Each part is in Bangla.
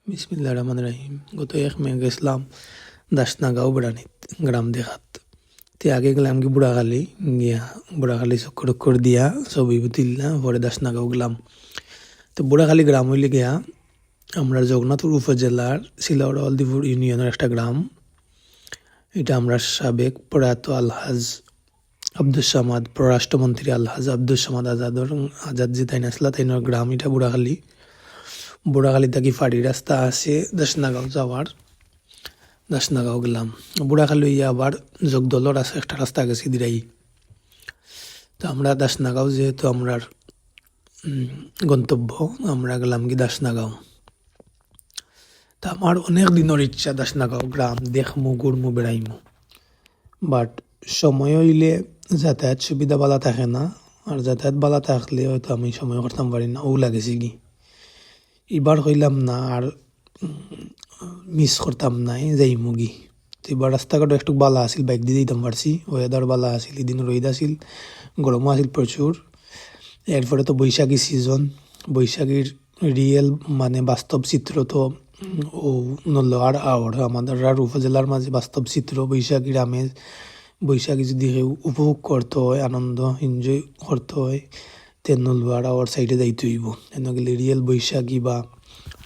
বিসমিল্লাহির রহমানির রহিম। গত 1 মে গেছিলাম দাসনাগাঁও বেড়ানিত গ্রাম দেখাত। তে আগে গেলাম কি বুড়াখালী, গিয়া বুড়াখালী চক্কর দিয়া ছবি তুললাম, পরে দাসনাগাঁও গেলাম। তো বুড়াখালী গ্রাম হইলে গিয়া আমরা জগন্নাথপুর উপজেলার শিলাউড়া হলদিপুর ইউনিয়নের একটা গ্রাম। এটা আমরা সাবেক প্রয়াত আলহাজ আব্দুস সামাদ, পররাষ্ট্রমন্ত্রী আলহাজ আব্দুস সামাদ আজাদ যে তাই আসলা তাইনার গ্রাম এটা বুড়াখালী। বুড়াখালী থাকি ফাড়ি রাস্তা আছে দাসনাগাঁও যাওয়ার। দাসনাগাঁও গেলাম, বুড়াখালী হইয়া আবার জগদলর আছে একটা রাস্তা গেছি দিরাই। তো আমরা দাসনাগাঁও যেহেতু আমরার গন্তব্য, আমরা গেলাম কি দাসনাগাঁও। তা আমার অনেক দিনের ইচ্ছা দাসনাগাঁও গ্রাম দেখমু, ঘুরমু, বেড়াইমু, বাট সময় হইলে যাতায়াত সুবিধা বালা থাকে না। আর যাতায়াত বালা থাকলে হয়তো আমি সময় করতাম পারি না, ও লাগেছি কি এবার হইলাম না আর মিস করতাম নাই যাইমু গি। তো এবার রাস্তাঘাটও একটু বালা আসিল, বাইক দিয়ে দিতাম পারছি, ওয়েদার বালা আসিল, এদিন রোদ আসিল, গরমও আসিল প্রচুর। এরপরে তো বৈশাখী সিজন, বৈশাখীর রিয়েল মানে বাস্তব চিত্র তো ও নল আর আওয়ার আমাদের আর উপজেলার মাঝে বাস্তব চিত্র বৈশাখীর আমেজ। বৈশাখী যদি কেউ উপভোগ করতে হয়, আনন্দ এনজয় করতে হয়, তে নলুয়ার আওয়ার সাইডে যাইতে হইব। এনে গেলে রিয়েল বৈশাখী বা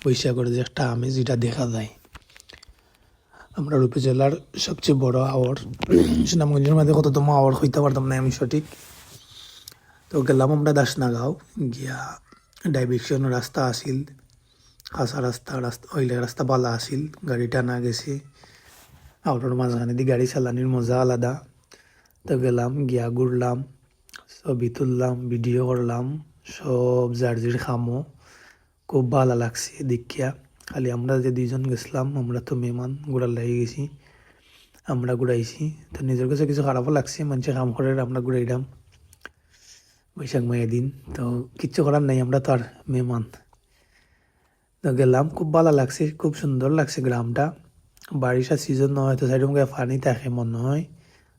বৈশাখের যে একটা আমেজ এটা দেখা যায়। আমরা উপজেলার সবচেয়ে বড় আওয়ার, সুনামগঞ্জের মাঝে কততম আওয়ার হইতে পারতাম না আমি সঠিক। তো গেলাম আমরা দাসনাগাঁও, গিয়া ডাইরেকশন রাস্তা আসিল, কাঁচা রাস্তা ওইলে রাস্তা বালা আসিল, গাড়ি টানা গেছে, আউটোর মাঝখানে দিয়ে গাড়ি চালানির মজা আলাদা। তো গেলাম, গিয়া ঘুরলাম, ছবি তুললাম, ভিডিও করলাম, সব জার্জির খামো, খুব ভালো লাগছে দেখিয়া। খালি আমরা যে 2জন গেছিলাম, আমরা তো মেহমান ঘুরার লাগিয়ে গেছি, আমরা ঘুরাইছি। তো নিজের কাছে কিছু খারাপও লাগছে, মানুষে কাম করে আমরা ঘুরাইলাম বৈশাখ মায়ের দিন। তো কিচ্ছু করার নাই, আমরা তো আর মেহমান। তো গেলাম, খুব ভালো লাগছে, খুব সুন্দর লাগছে গ্রামটা। বারিশার সিজন না হয়তো সাইড পানি থাকে মনে হয়,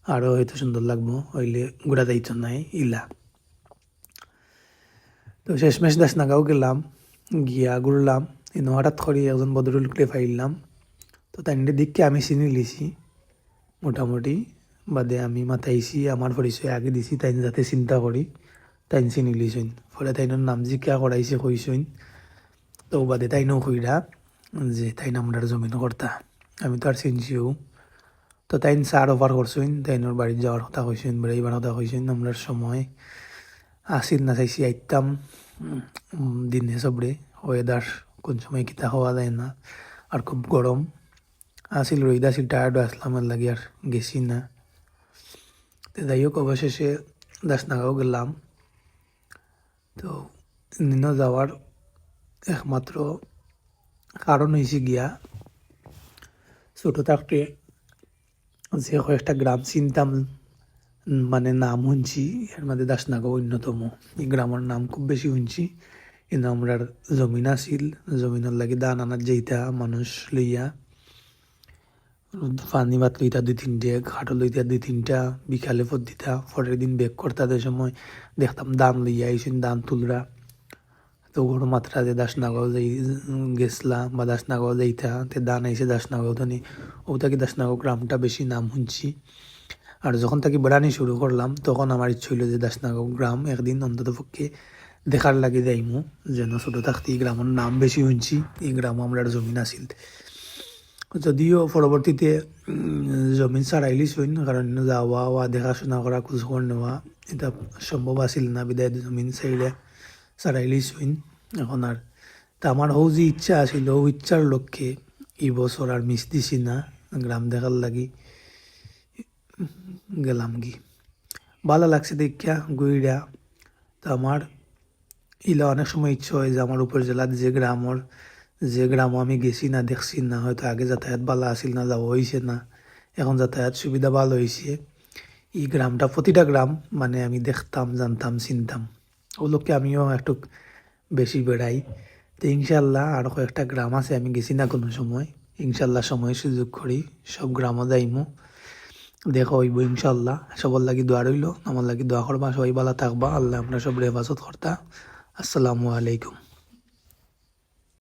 আরও হয়তো সুন্দর লাগবো, হইলে ঘুরা যাইতো নাই ইলা। তো শেষমেশ দাসনাগাঁও গেলাম, গিয়া ঘুরলাম। কিন্তু হঠাৎ করে একজন ভদ্রলোককে পাইলাম। তো তাই দিককে আমি চিনি লিছি মোটামুটি, বাদে আমি মাথাইছি, আমার পরিচয় আগে দিছি, তাই যাতে চিন্তা করি তাই চিনি লিছইন। ফলে তাইনের নাম জিজ্ঞা করাইছে কইসইন। তো বাদে তাইনও কইরা যে তাই নামটার জমিন কর্তা, আমি তো আর চিনছিও। তো তাইন চার অফার করছইন, তাইনোর বাড়ির যাওয়ার কথা কইসইন, বেড়াইবার কথা কইসইন। আমরার সময় আসিল না, চাইছি আইতাম দিনে সবরে, ওয়েদার কোন সময় কিতা হওয়া যায় না, আর খুব গরম আসিল, রোদ আসিল, টায়ার্ডও আসলাম, আর লাগি আর গেছি না। তো যাই হোক, অবশেষে দাসনাগাঁও গেলাম। তো দিনও যাওয়ার একমাত্র কারণ হয়েছে গিয়া ছোটো থাকতে যে কয়েকটা গ্রাম চিনতাম, মানে নাম শুনছি, এর মধ্যে দাসনাগাঁও অন্যতম। এই গ্রামের নাম খুব বেশি শুনছি। কিন্তু আমরা জমিন আসিল, জমিনের লাগি দান আনার যেইটা মানুষ লইয়া, পানি ভাত লইতা 2-3টে, ঘাটও লইতা 2-3টা, বিকালে পর দিতা, পরের দিন বেক করতাদের সময় দেখতাম দান লইয়া আইসেন, দান তুলরা। তো বড় মাত্রা যে দাসনাগাঁও যাই গেছলাম বা দাসনাগাঁও যাইতা, তে দান আইসে দাসনাগাঁও থানি, ও থাকি দাসনাগাঁও গ্রামটা বেশি নাম শুনছি। আর যখন তাকে বেড়ানি শুরু করলাম, তখন আমার ইচ্ছে হইল যে দাসনাগাঁও গ্রাম একদিন অন্তত পক্ষে দেখার লাগে যাইমু, যেন ছোটো থাকতে এই গ্রামের নাম বেশি শুনছি, এই গ্রামও আমরা জমিন আসিল। যদিও পরবর্তীতে জমিন ছাড়াইলি শুন, কারণ যাওয়া দেখাশোনা করা, খোঁজখবর নেওয়া এটা সম্ভব আসিল না, বিদায় জমিন ছাড়াইলি শুন। এখন আর তা আমার হৌ যে ইচ্ছা আসিল, ও ইচ্ছার লক্ষ্যে এই বছর আর মিস দিছি না, গ্রাম দেখার লাগি গেলাম গি। ভালো লাগছে দেখিয়া গুইরা। তো আমার ইলা অনেক সময় ইচ্ছা হয় যে আমার উপজেলার যে গ্রামও আমি গেছি না, দেখছি না, হয়তো আগে যাতায়াত ভালো আসিল না, যাওয়া হয়েছে না, এখন যাতায়াত সুবিধা ভালো হয়েছে। এই গ্রামটা, প্রতিটা গ্রাম মানে আমি দেখতাম, জানতাম, চিনতাম, ওগুলোকে আমিও একটু বেশি বেড়াই। তো ইনশাল্লাহ আরও কয়েকটা গ্রাম আছে আমি গেছি না কোনো সময়, ইনশাল্লাহ সময় সুযোগ করি সব গ্রামও যাইমু, দেখা হইব ইনশাল্লাহ। সবার লাগি দোয়া রইল, আমার লাগি দোয়া করবা, সবাই ভালো থাকবা, আল্লাহ আমরা সব হেফাজত করতা। আসসালামু আলাইকুম।